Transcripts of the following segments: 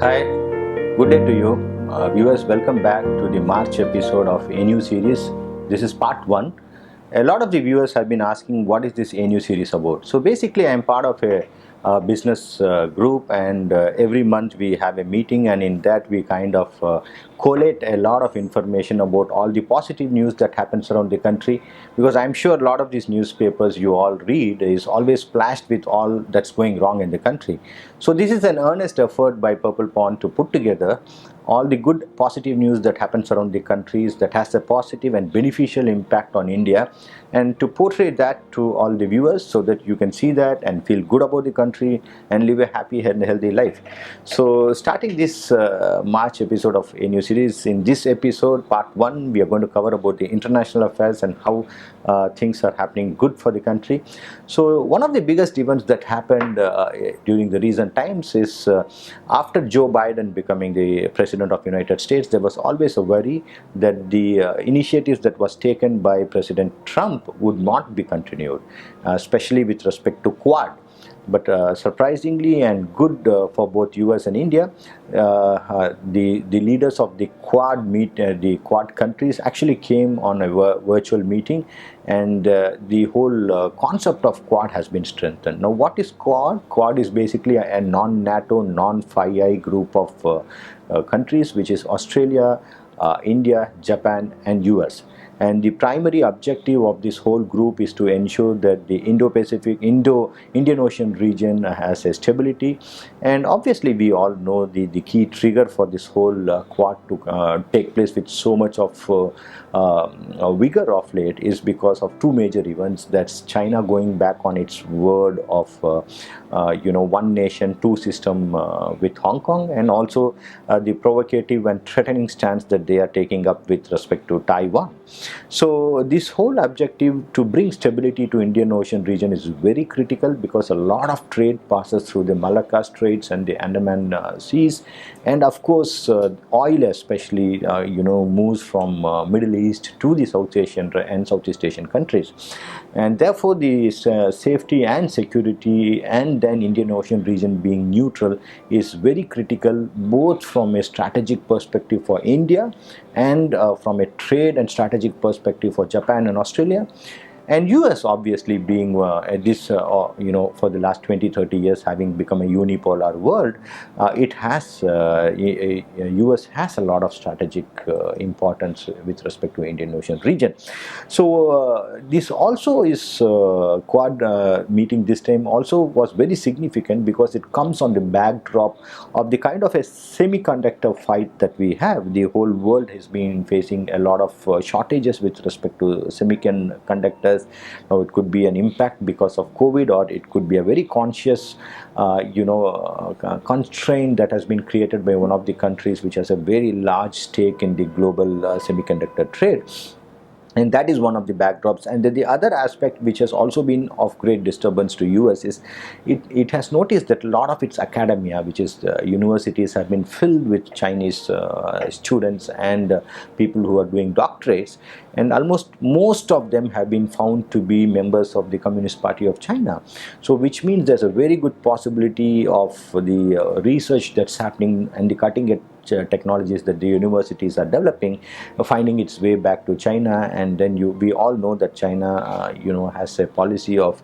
Hi, good day to you. Viewers, welcome back to the March episode of Anew series. This is part 1. A lot of the viewers have been asking what is this Anew series about. So basically I am part of a business group, and every month we have a meeting, and in that we kind of collate a lot of information about all the positive news that happens around the country, because I'm sure a lot of these newspapers you all read is always splashed with all that's going wrong in the country. So this is an earnest effort by PurplePond to put together all the good positive news that happens around the countries that has a positive and beneficial impact on India, and to portray that to all the viewers so that you can see that and feel good about the country and live a happy and healthy life. So starting this March episode of a new series, in this episode part 1 we are going to cover about the international affairs and how things are happening good for the country. So one of the biggest events that happened during the recent times is after Joe Biden becoming the President of the United States, there was always a worry that the initiatives that was taken by President Trump would not be continued, especially with respect to Quad. But surprisingly and good for both US and India, the leaders of the Quad countries actually came on a virtual meeting, and the whole concept of Quad has been strengthened. Now, what is Quad? Quad is basically a non-NATO, non-Five Eye group of countries, which is Australia, India, Japan, and US. And the primary objective of this whole group is to ensure that the Indian Ocean region has a stability. And obviously we all know the key trigger for this whole Quad to take place with so much of vigor of late is because of two major events. That's China going back on its word of one nation, two system with Hong Kong, and also the provocative and threatening stance that they are taking up with respect to Taiwan. So this whole objective to bring stability to Indian Ocean region is very critical, because a lot of trade passes through the Malacca Straits and the Andaman Seas, and of course oil especially moves from Middle East to the South Asian and Southeast Asian countries, and therefore the safety and security and then Indian Ocean region being neutral is very critical, both from a strategic perspective for India and from a trade and strategic perspective for Japan and Australia. And US obviously being for the last 20-30 years having become a unipolar world, US has a lot of strategic importance with respect to Indian Ocean region. So this also is Quad meeting this time also was very significant, because it comes on the backdrop of the kind of a semiconductor fight that we have. The whole world has been facing a lot of shortages with respect to semiconductors. Now, it could be an impact because of COVID, or it could be a very conscious constraint that has been created by one of the countries which has a very large stake in the global semiconductor trade. And that is one of the backdrops. And then the other aspect which has also been of great disturbance to US is it has noticed that a lot of its academia, which is universities, have been filled with Chinese students and people who are doing doctorates, and almost most of them have been found to be members of the Communist Party of China. So which means there's a very good possibility of the research that's happening and the cutting edge technologies that the universities are developing finding its way back to China. And then we all know that China has a policy of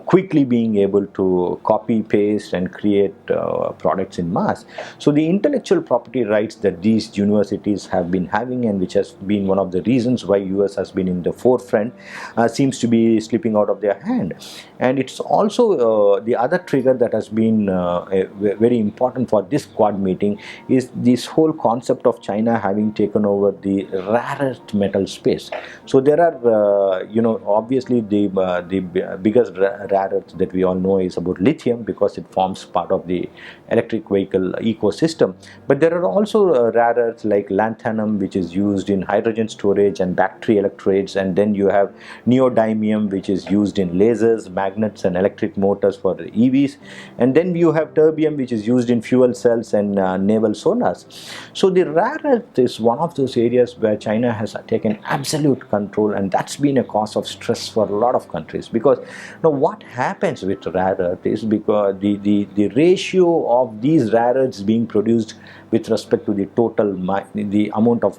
quickly being able to copy, paste and create products in mass. So the intellectual property rights that these universities have been having, and which has been one of the reasons why US has been in the forefront, seems to be slipping out of their hand. And it's also the other trigger that has been very important for this Quad meeting is this whole concept of China having taken over the rare earth metal space. So there are obviously the biggest rare earth that we all know is about lithium, because it forms part of the electric vehicle ecosystem. But there are also rare earths like lanthanum, which is used in hydrogen storage and battery electrodes, and then you have neodymium, which is used in lasers, magnets and electric motors for EVs, and then you have terbium, which is used in fuel cells and naval sonars. So the rare earth is one of those areas where China has taken absolute control, and that's been a cause of stress for a lot of countries. Because now what happens with rare earth is, because the ratio of these rare earths being produced with respect to the total the amount of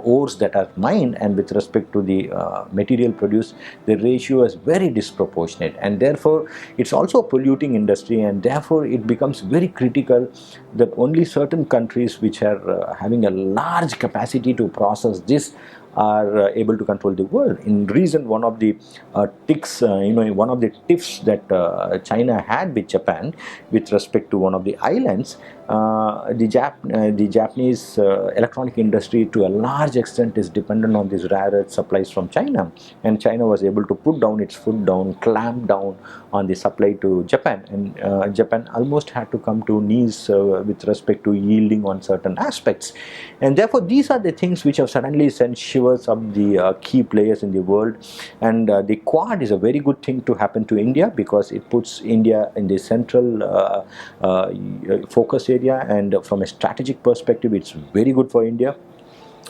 ores that are mined, and with respect to the material produced, the ratio is very disproportionate, and therefore it's also a polluting industry, and therefore it becomes very critical that only certain countries which are having a large capacity to process this are able to control the world. In recent, one of the one of the tiffs that China had with Japan with respect to one of the islands, the Japanese electronic industry to a large extent is dependent on these rare earth supplies from China, and China was able to put down its foot down, clamp down on the supply to Japan, and Japan almost had to come to knees with respect to yielding on certain aspects. And therefore these are the things which have suddenly sent shivers up the key players in the world. And the Quad is a very good thing to happen to India, because it puts India in the central focus area, and from a strategic perspective it's very good for India.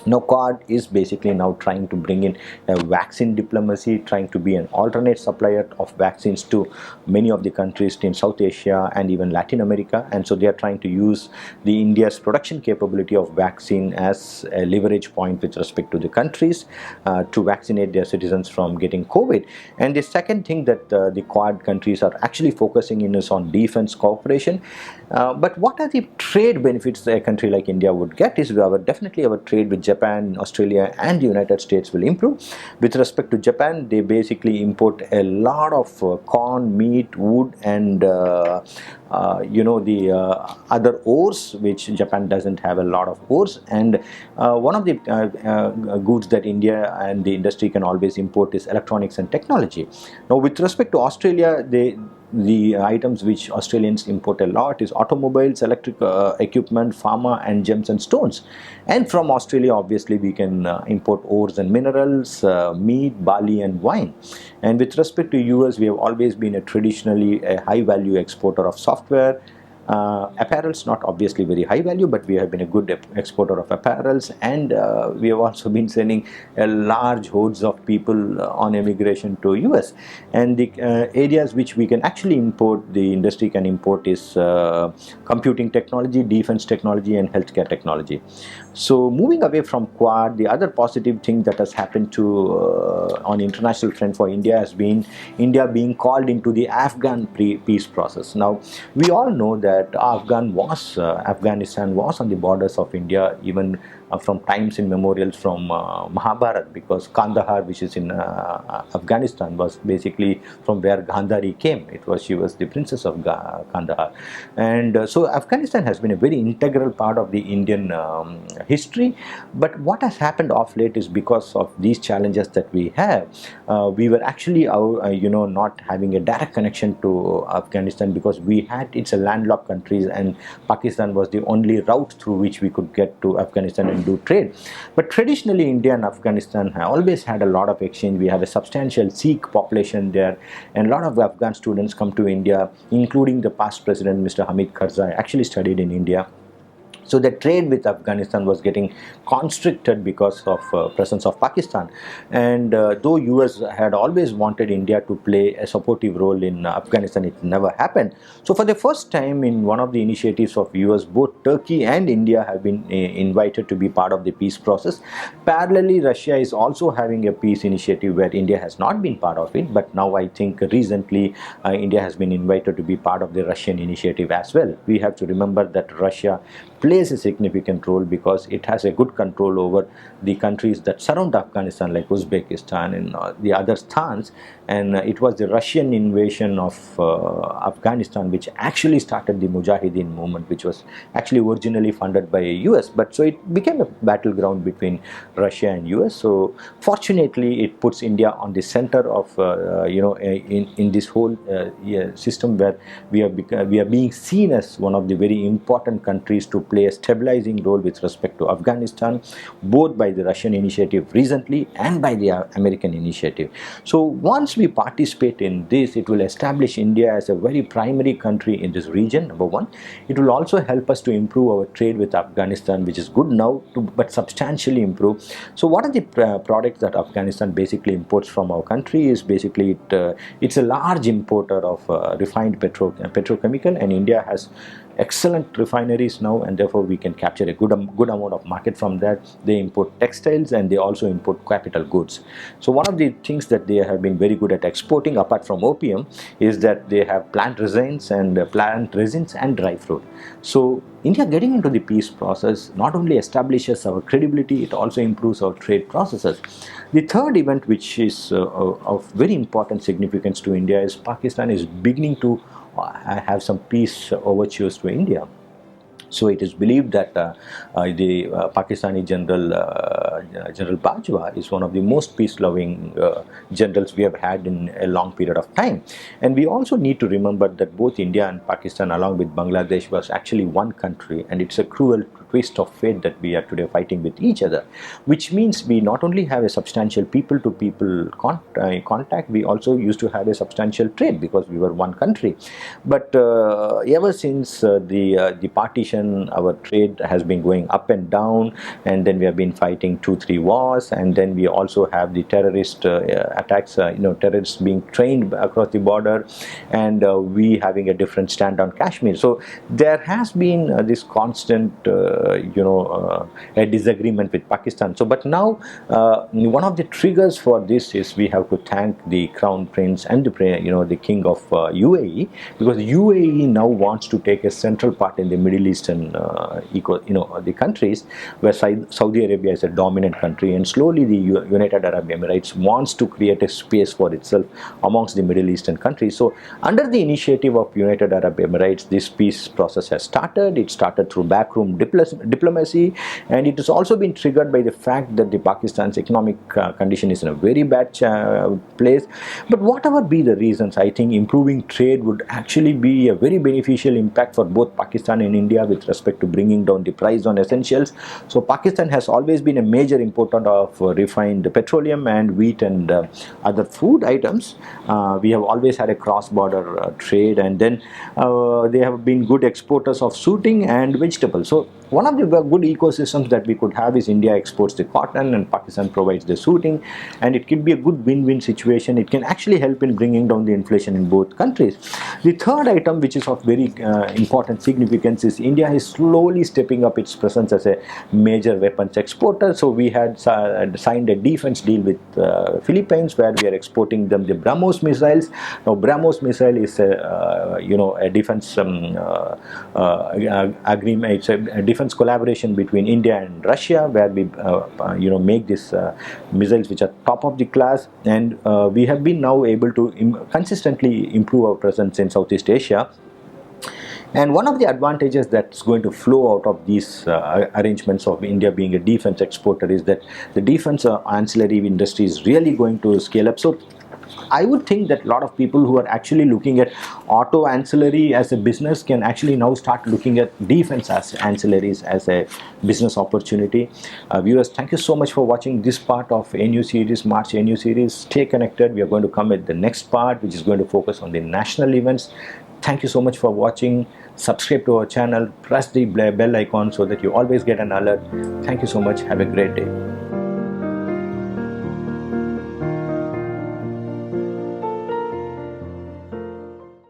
Now Quad is basically now trying to bring in a vaccine diplomacy, trying to be an alternate supplier of vaccines to many of the countries in South Asia and even Latin America. And so they are trying to use the India's production capability of vaccine as a leverage point with respect to the countries to vaccinate their citizens from getting COVID. And the second thing that the Quad countries are actually focusing in is on defense cooperation. But what are the trade benefits a country like India would get is definitely our trade with Japan, Australia and the United States will improve. With respect to Japan, they basically import a lot of corn, meat, wood and the other ores, which Japan doesn't have a lot of ores. And one of the goods that India and the industry can always import is electronics and technology. Now with respect to Australia, the items which Australians import a lot is automobiles, electric equipment, pharma and gems and stones. And from Australia obviously we can import ores and minerals, meat, barley and wine. And with respect to US, we have always been traditionally a high value exporter of software. Apparels, not obviously very high value, but we have been a good exporter of apparels, and we have also been sending a large hordes of people on immigration to US. And the areas which we can actually import, the industry can import, is computing technology, defense technology and healthcare technology. So moving away from Quad, the other positive thing that has happened to on international front for India has been India being called into the Afghan peace process. Now we all know that Afghanistan was on the borders of India even from times immemorial, from Mahabharata, because Kandahar, which is in Afghanistan, was basically from where Gandhari came. She was the princess of Kandahar. And so Afghanistan has been a very integral part of the Indian history. But what has happened of late is, because of these challenges that we have, we were actually not having a direct connection to Afghanistan, because it's a landlocked country and Pakistan was the only route through which we could get to Afghanistan and do trade. But traditionally India and Afghanistan have always had a lot of exchange. We have a substantial Sikh population there, and a lot of Afghan students come to India, including the past president Mr. Hamid Karzai actually studied in India. So the trade with Afghanistan was getting constricted because of presence of Pakistan. And though US had always wanted India to play a supportive role in Afghanistan, it never happened. So for the first time in one of the initiatives of US, both Turkey and India have been invited to be part of the peace process. Parallelly, Russia is also having a peace initiative where India has not been part of it. But now I think recently India has been invited to be part of the Russian initiative as well. We have to remember that Russia plays a significant role because it has a good control over the countries that surround Afghanistan, like Uzbekistan and the other stans. And it was the Russian invasion of Afghanistan which actually started the Mujahideen movement, which was actually originally funded by US. But so it became a battleground between Russia and US. So fortunately, it puts India on the center of in this whole system, where we are being seen as one of the very important countries to play play a stabilizing role with respect to Afghanistan, both by the Russian initiative recently and by the American initiative. So once we participate in this, it will establish India as a very primary country in this region, number one. It will also help us to improve our trade with Afghanistan, which is good now, but substantially improve. So what are the products that Afghanistan basically imports from our country? Is basically it's a large importer of refined petrochemical, and India has excellent refineries now, and therefore we can capture a good amount of market from that. They import textiles and they also import capital goods. So one of the things that they have been very good at exporting, apart from opium, is that they have plant resins and dry fruit. So India getting into the peace process not only establishes our credibility, it also improves our trade processes. The third event, which is of very important significance to India, is Pakistan is beginning to have some peace overtures to India. So it is believed that the Pakistani General Bajwa is one of the most peace-loving generals we have had in a long period of time. And we also need to remember that both India and Pakistan, along with Bangladesh, was actually one country, and it's a cruel twist of fate that we are today fighting with each other, which means we not only have a substantial people-to-people contact, we also used to have a substantial trade because we were one country. But ever since the partition, our trade has been going up and down, and then we have been fighting 2-3 wars, and then we also have the terrorist attacks, terrorists being trained across the border, and we having a different stand on Kashmir. So there has been this constant a disagreement with Pakistan. So but now one of the triggers for this is we have to thank the Crown Prince and the King of UAE, because UAE now wants to take a central part in the Middle Eastern the countries where Saudi Arabia is a dominant country, and slowly the United Arab Emirates wants to create a space for itself amongst the Middle Eastern countries. So under the initiative of United Arab Emirates, this peace process has started. It started through backroom diplomacy, and it has also been triggered by the fact that the Pakistan's economic condition is in a very bad place. But whatever be the reasons, I think improving trade would actually be a very beneficial impact for both Pakistan and India with respect to bringing down the price on essentials. So Pakistan has always been a major importer of refined petroleum and wheat and other food items. We have always had a cross-border trade, and then they have been good exporters of suiting and vegetables. So one of the good ecosystems that we could have is India exports the cotton and Pakistan provides the suiting, and it can be a good win-win situation. It can actually help in bringing down the inflation in both countries. The third item, which is of very important significance, is India is slowly stepping up its presence as a major weapons exporter. So we had signed a defense deal with Philippines, where we are exporting them the BrahMos missiles. Now BrahMos missile is a defense agreement. It's a defense collaboration between India and Russia, where we make these missiles which are top of the class, and we have been now able to consistently improve our presence in Southeast Asia. And one of the advantages that's going to flow out of these arrangements of India being a defense exporter is that the defense ancillary industry is really going to scale up. So I would think that a lot of people who are actually looking at auto ancillary as a business can actually now start looking at defense as ancillaries as a business opportunity. Viewers, thank you so much for watching this part of Anew series, March Anew series. Stay connected. We are going to come with the next part, which is going to focus on the national events. Thank you so much for watching. Subscribe to our channel. Press the bell icon so that you always get an alert. Thank you so much. Have a great day.